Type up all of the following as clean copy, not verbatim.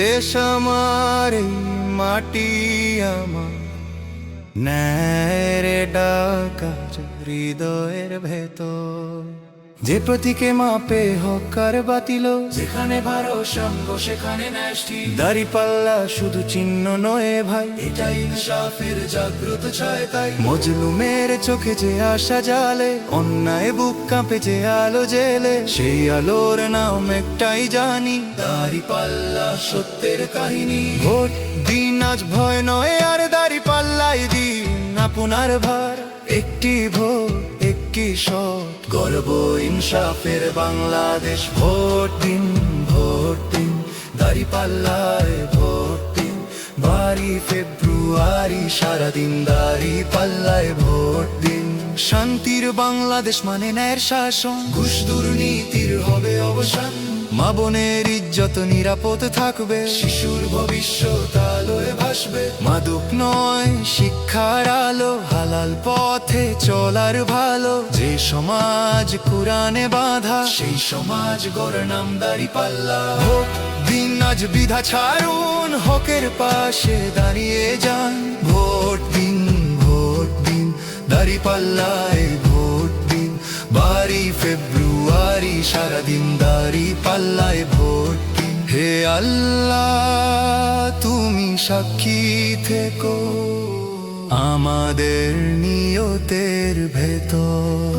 দেশ আমার, এই মাটি আমার, ন্যায়ের ডাকা হৃদয়ের ভেতর। যে প্রতীকে মাপে হক আর বাতিল, যেখানে ভারসাম্য সেখানে ন্যাষ্টি। দাঁড়িপাল্লা শুধু চিহ্ন নয় ভাই, এটা ইনসাফের জাগ্রত ছায়। তাই মজলুমের চোখে যে আশা জালে, অন্যায় বুক কাঁপে যে আলো জেলে, সেই আলোর নাম একটাই জানি, দাঁড়িপাল্লা সত্যের কাহিনী। ভোট দিন আজ ভয় নয় আর, দাঁড়িপাল্লায় দিন আপনার ভার। একটি ভোট, একটি সৎ, গর্ব ইনসাফের বাংলাদেশ। ভোট দিন, ভোট দিন, দাঁড়িপাল্লায় ভোট দিন। 12 ফেব্রুয়ারি সারাদিন দাঁড়িপাল্লায় ভোট দিন। শান্তির বাংলাদেশ মানে ন্যায়ের শাসন, ঘুষ দুর্নীতির হবে অবসান। মা বোনের ইজ্জত নিরাপদ থাকবে, শিশুর ভবিষ্যৎ আলোয় ভাসবে। মাদক নয় শিক্ষার আলো, হালাল পথে চলার ভালো। যে সমাজ কোরআনে বাঁধা, সেই সমাজ গড়ে নাম দাঁড়িপাল্লা। ভোট দিন আজ বিধা ছাড়ুন, হকের পাশে দাঁড়িয়ে যান। ভোট দিন, ভোট দিন, দাঁড়িপাল্লায় ভোট দিন। 12 ফেব্রুয়ারি সারাদিন দাঁড়িপাল্লায় ভোট দিন। হে আল্লাহ তুমি সাক্ষী থেকো আমাদের নিয়তের ভেতর।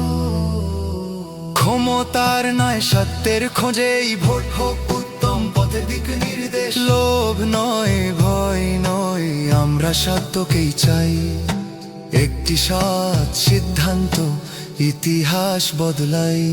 ক্ষমতার নয় সত্যের খোঁজেই ভোট হোক উত্তম পথে দিক নির্দেশ। লোভ নয় ভয় নয়, আমরা সত্যকেই চাই। একটি সৎ সিদ্ধান্ত ইতিহাস বদলাই।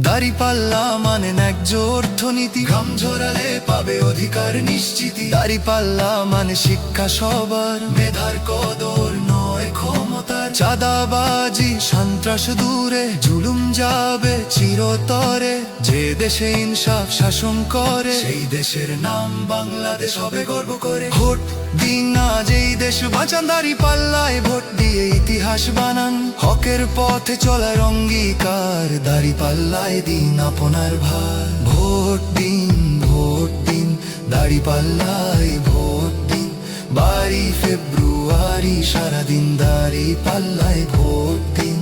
দাঁড়িপাল্লা মানে ন্যায্য অর্থনীতি, ঘাম ঝরালে পাবে অধিকার নিশ্চিতি। দাঁড়িপাল্লা মানে শিক্ষা সবার, মেধার কদর নয় ক্ষমতার। চাঁদাবাজি সন্ত্রাস দূরে, জুলুম যাবে চিরতরে। যে দেশে ইনসাফ শাসন করে, সেই দেশের নাম বাংলাদেশ হবে গর্ব করে। ভোট দিন আজ এই দেশ বাঁচান, দাঁড়িপাল্লায় ভোট দিয়ে ইতিহাস বানান। হকের পথে চলার অঙ্গীকার, দাঁড়িপাল্লায় দিন আপনার ভার। ভোট দিন, ভোট দিন, দাঁড়িপাল্লায় ভোট দিন। 12 ফেব্রুয়ারি সারাদিন দাঁড়িপাল্লায় ভোট দিন।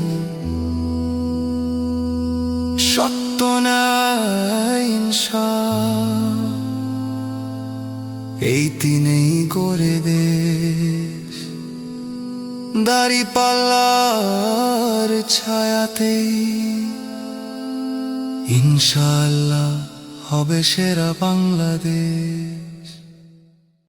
সত্য না ইনসাফ, এই তিনেই গড়ে দেশ। দাঁড়িপাল্লার ছায়াতে ইনশাআল্লাহ হবে সেরা বাংলাদেশ।